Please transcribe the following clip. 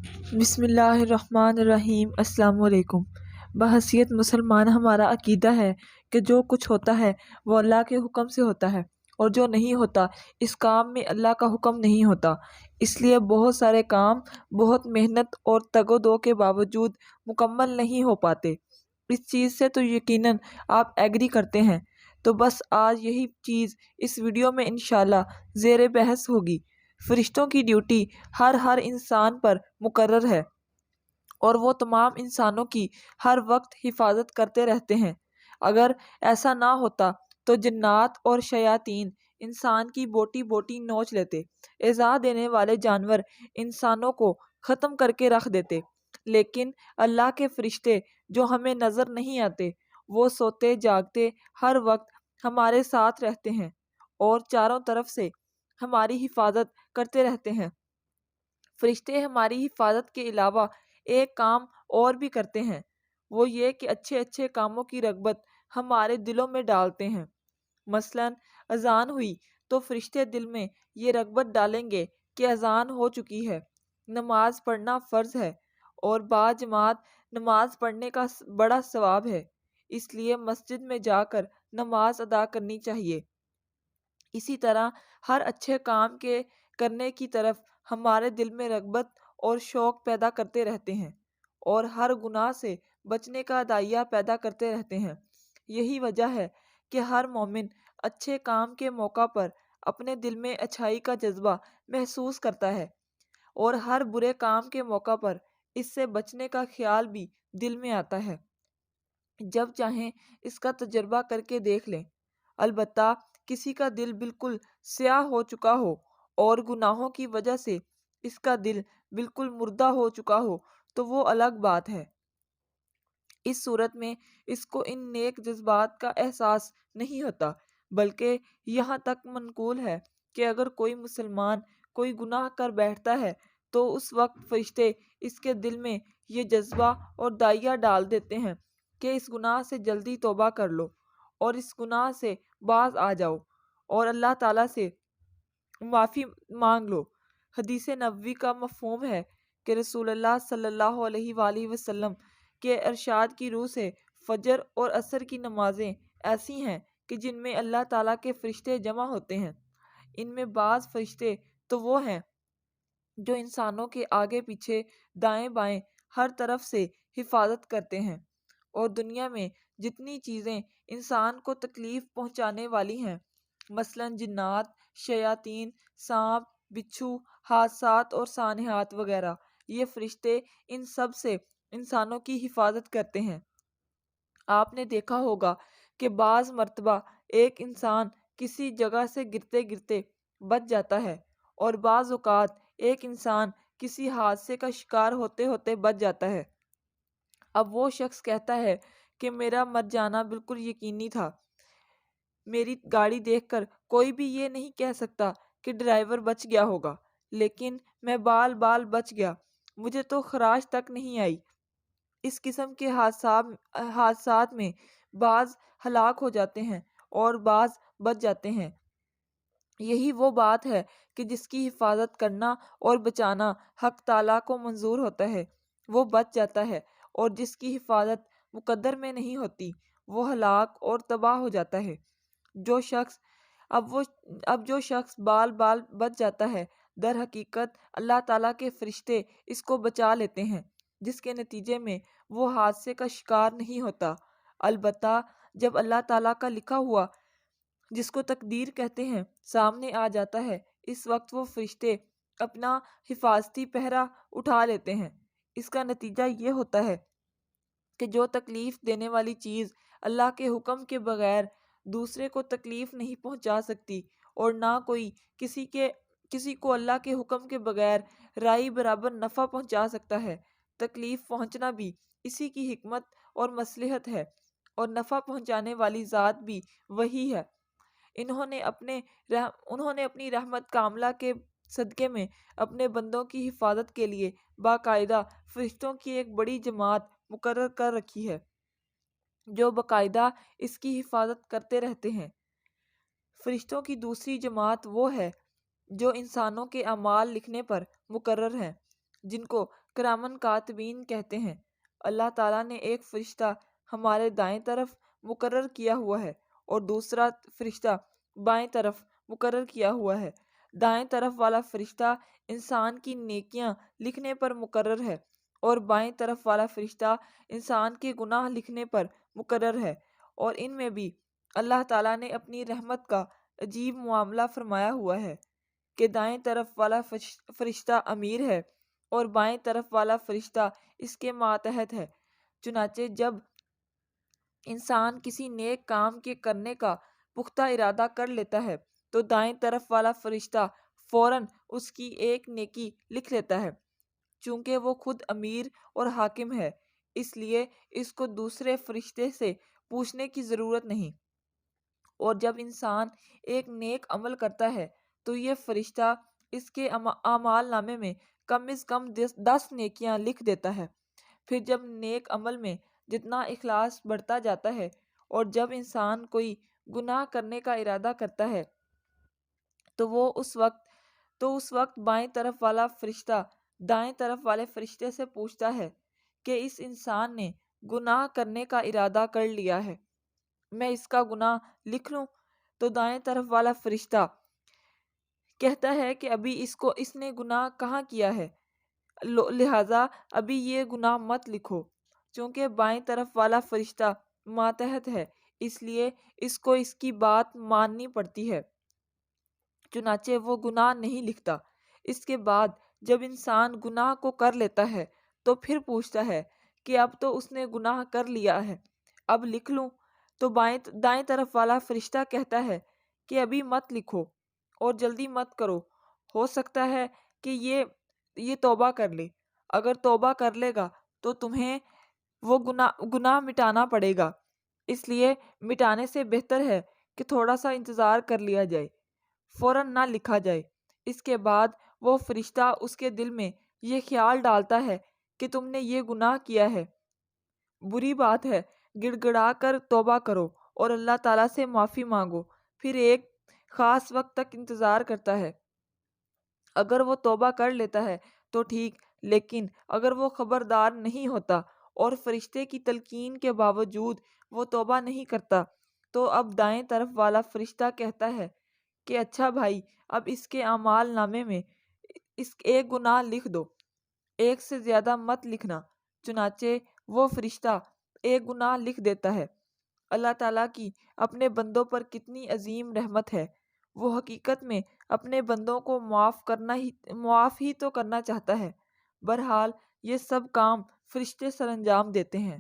بسم اللہ الرحمن الرحیم۔ السلام علیکم۔ بحیثیت مسلمان ہمارا عقیدہ ہے کہ جو کچھ ہوتا ہے وہ اللہ کے حکم سے ہوتا ہے، اور جو نہیں ہوتا اس کام میں اللہ کا حکم نہیں ہوتا۔ اس لیے بہت سارے کام بہت محنت اور تگ و دو کے باوجود مکمل نہیں ہو پاتے۔ اس چیز سے تو یقیناً آپ ایگری کرتے ہیں۔ تو بس آج یہی چیز اس ویڈیو میں انشاءاللہ زیر بحث ہوگی۔ فرشتوں کی ڈیوٹی ہر انسان پر مقرر ہے، اور وہ تمام انسانوں کی ہر وقت حفاظت کرتے رہتے ہیں۔ اگر ایسا نہ ہوتا تو جنات اور شیاطین انسان کی بوٹی بوٹی نوچ لیتے، ایذا دینے والے جانور انسانوں کو ختم کر کے رکھ دیتے۔ لیکن اللہ کے فرشتے جو ہمیں نظر نہیں آتے، وہ سوتے جاگتے ہر وقت ہمارے ساتھ رہتے ہیں اور چاروں طرف سے ہماری حفاظت کرتے رہتے ہیں۔ فرشتے ہماری حفاظت کے علاوہ ایک کام اور بھی کرتے ہیں، وہ یہ کہ اچھے اچھے کاموں کی رغبت ہمارے دلوں میں ڈالتے ہیں۔ مثلاً اذان ہوئی تو فرشتے دل میں یہ رغبت ڈالیں گے کہ اذان ہو چکی ہے، نماز پڑھنا فرض ہے، اور باجماعت نماز پڑھنے کا بڑا ثواب ہے، اس لیے مسجد میں جا کر نماز ادا کرنی چاہیے۔ اسی طرح ہر اچھے کام کے کرنے کی طرف ہمارے دل میں رغبت اور شوق پیدا کرتے رہتے ہیں، اور ہر گناہ سے بچنے کا داعیہ پیدا کرتے رہتے ہیں۔ یہی وجہ ہے کہ ہر مومن اچھے کام کے موقع پر اپنے دل میں اچھائی کا جذبہ محسوس کرتا ہے، اور ہر برے کام کے موقع پر اس سے بچنے کا خیال بھی دل میں آتا ہے۔ جب چاہیں اس کا تجربہ کر کے دیکھ لیں۔ البتہ کسی کا دل بالکل سیاہ ہو چکا ہو اور گناہوں کی وجہ سے اس کا دل بالکل مردہ ہو چکا ہو تو وہ الگ بات ہے۔ اس صورت میں اس کو ان نیک جذبات کا احساس نہیں ہوتا، بلکہ یہاں تک منقول ہے کہ اگر کوئی مسلمان کوئی گناہ کر بیٹھتا ہے تو اس وقت فرشتے اس کے دل میں یہ جذبہ اور داعیہ ڈال دیتے ہیں کہ اس گناہ سے جلدی توبہ کر لو اور اس گناہ سے باز آ جاؤ اور اللہ تعالیٰ سے معافی مانگ لو۔ حدیث نبوی کا مفہوم ہے کہ رسول اللہ صلی اللہ علیہ وآلہ وسلم کے ارشاد کی روح سے فجر اور عصر کی نمازیں ایسی ہیں کہ جن میں اللہ تعالیٰ کے فرشتے جمع ہوتے ہیں۔ ان میں بعض فرشتے تو وہ ہیں جو انسانوں کے آگے پیچھے دائیں بائیں ہر طرف سے حفاظت کرتے ہیں، اور دنیا میں جتنی چیزیں انسان کو تکلیف پہنچانے والی ہیں، مثلاً جنات، شیاطین، سانپ، بچھو، حادثات اور سانحات وغیرہ، یہ فرشتے ان سب سے انسانوں کی حفاظت کرتے ہیں۔ آپ نے دیکھا ہوگا کہ بعض مرتبہ ایک انسان کسی جگہ سے گرتے گرتے بچ جاتا ہے، اور بعض اوقات ایک انسان کسی حادثے کا شکار ہوتے ہوتے بچ جاتا ہے۔ اب وہ شخص کہتا ہے کہ میرا مر جانا بالکل یقینی تھا، میری گاڑی دیکھ کر کوئی بھی یہ نہیں کہہ سکتا کہ ڈرائیور بچ گیا ہوگا، لیکن میں بال بال بچ گیا، مجھے تو خراش تک نہیں آئی۔ اس قسم کے حادثات میں بعض ہلاک ہو جاتے ہیں اور بعض بچ جاتے ہیں۔ یہی وہ بات ہے کہ جس کی حفاظت کرنا اور بچانا حق تعالیٰ کو منظور ہوتا ہے وہ بچ جاتا ہے، اور جس کی حفاظت مقدر میں نہیں ہوتی وہ ہلاک اور تباہ ہو جاتا ہے۔ اب جو شخص بال بال بچ جاتا ہے، در حقیقت اللہ تعالیٰ کے فرشتے اس کو بچا لیتے ہیں، جس کے نتیجے میں وہ حادثے کا شکار نہیں ہوتا۔ البتہ جب اللہ تعالیٰ کا لکھا ہوا، جس کو تقدیر کہتے ہیں، سامنے آ جاتا ہے، اس وقت وہ فرشتے اپنا حفاظتی پہرا اٹھا لیتے ہیں۔ اس کا نتیجہ یہ ہوتا ہے کہ جو تکلیف دینے والی چیز اللہ کے حکم کے بغیر دوسرے کو تکلیف نہیں پہنچا سکتی، اور نہ کوئی کسی کو اللہ کے حکم کے بغیر رائی برابر نفع پہنچا سکتا ہے، تکلیف پہنچنا بھی اسی کی حکمت اور مصلحت ہے، اور نفع پہنچانے والی ذات بھی وہی ہے۔ انہوں نے اپنی رحمت کاملہ کے صدقے میں اپنے بندوں کی حفاظت کے لیے باقاعدہ فرشتوں کی ایک بڑی جماعت مقرر کر رکھی ہے، جو باقاعدہ اس کی حفاظت کرتے رہتے ہیں۔ فرشتوں کی دوسری جماعت وہ ہے جو انسانوں کے اعمال لکھنے پر مقرر ہیں، جن کو کرامن کاتبین کہتے ہیں اللہ تعالیٰ نے ایک فرشتہ ہمارے دائیں طرف مقرر کیا ہوا ہے اور دوسرا فرشتہ بائیں طرف مقرر کیا ہوا ہے۔ دائیں طرف والا فرشتہ انسان کی نیکیاں لکھنے پر مقرر ہے اور بائیں طرف والا فرشتہ انسان کے گناہ لکھنے پر مقرر ہے، اور ان میں بھی اللہ تعالیٰ نے اپنی رحمت کا عجیب معاملہ فرمایا ہوا ہے کہ دائیں طرف والا فرشتہ امیر ہے اور بائیں طرف والا فرشتہ اس کے ماتحت ہے۔ چنانچہ جب انسان کسی نیک کام کے کرنے کا پختہ ارادہ کر لیتا ہے تو دائیں طرف والا فرشتہ فوراً اس کی ایک نیکی لکھ لیتا ہے۔ چونکہ وہ خود امیر اور حاکم ہے، اس لیے اس کو دوسرے فرشتے سے پوچھنے کی ضرورت نہیں، اور جب انسان ایک نیک عمل کرتا ہے تو یہ فرشتہ اس کے اعمال نامے میں کم از کم 10 نیکیاں لکھ دیتا ہے۔ پھر جب نیک عمل میں جتنا اخلاص بڑھتا جاتا ہے اور جب انسان کوئی گناہ کرنے کا ارادہ کرتا ہے تو اس وقت بائیں طرف والا فرشتہ دائیں طرف والے فرشتے سے پوچھتا ہے کہ اس انسان نے گناہ کرنے کا ارادہ کر لیا ہے، میں اس کا گناہ لکھ لوں؟ تو دائیں طرف والا فرشتہ کہتا ہے کہ ابھی اس نے گناہ کہاں کیا ہے، لہٰذا ابھی یہ گناہ مت لکھو۔ چونکہ بائیں طرف والا فرشتہ ماتحت ہے، اس لیے اس کو اس کی بات ماننی پڑتی ہے، چنانچہ وہ گناہ نہیں لکھتا۔ اس کے بعد جب انسان گناہ کو کر لیتا ہے تو پھر پوچھتا ہے کہ اب تو اس نے گناہ کر لیا ہے، اب لکھ لوں؟ تو دائیں طرف والا فرشتہ کہتا ہے کہ ابھی مت لکھو اور جلدی مت کرو، ہو سکتا ہے کہ یہ توبہ کر لے، اگر توبہ کر لے گا تو تمہیں وہ گناہ مٹانا پڑے گا، اس لیے مٹانے سے بہتر ہے کہ تھوڑا سا انتظار کر لیا جائے، فوراً نہ لکھا جائے۔ اس کے بعد وہ فرشتہ اس کے دل میں یہ خیال ڈالتا ہے کہ تم نے یہ گناہ کیا ہے، بری بات ہے، گڑ گڑا کر توبہ کرو اور اللہ تعالیٰ سے معافی مانگو۔ پھر ایک خاص وقت تک انتظار کرتا ہے، اگر وہ توبہ کر لیتا ہے تو ٹھیک، لیکن اگر وہ خبردار نہیں ہوتا اور فرشتے کی تلقین کے باوجود وہ توبہ نہیں کرتا تو اب دائیں طرف والا فرشتہ کہتا ہے کہ اچھا بھائی، اب اس کے اعمال نامے میں اس ایک گناہ لکھ دو، ایک سے زیادہ مت لکھنا۔ چنانچہ وہ فرشتہ ایک گناہ لکھ دیتا ہے۔ اللہ تعالیٰ کی اپنے بندوں پر کتنی عظیم رحمت ہے، وہ حقیقت میں اپنے بندوں کو معاف ہی تو کرنا چاہتا ہے۔ بہرحال یہ سب کام فرشتے سر انجام دیتے ہیں۔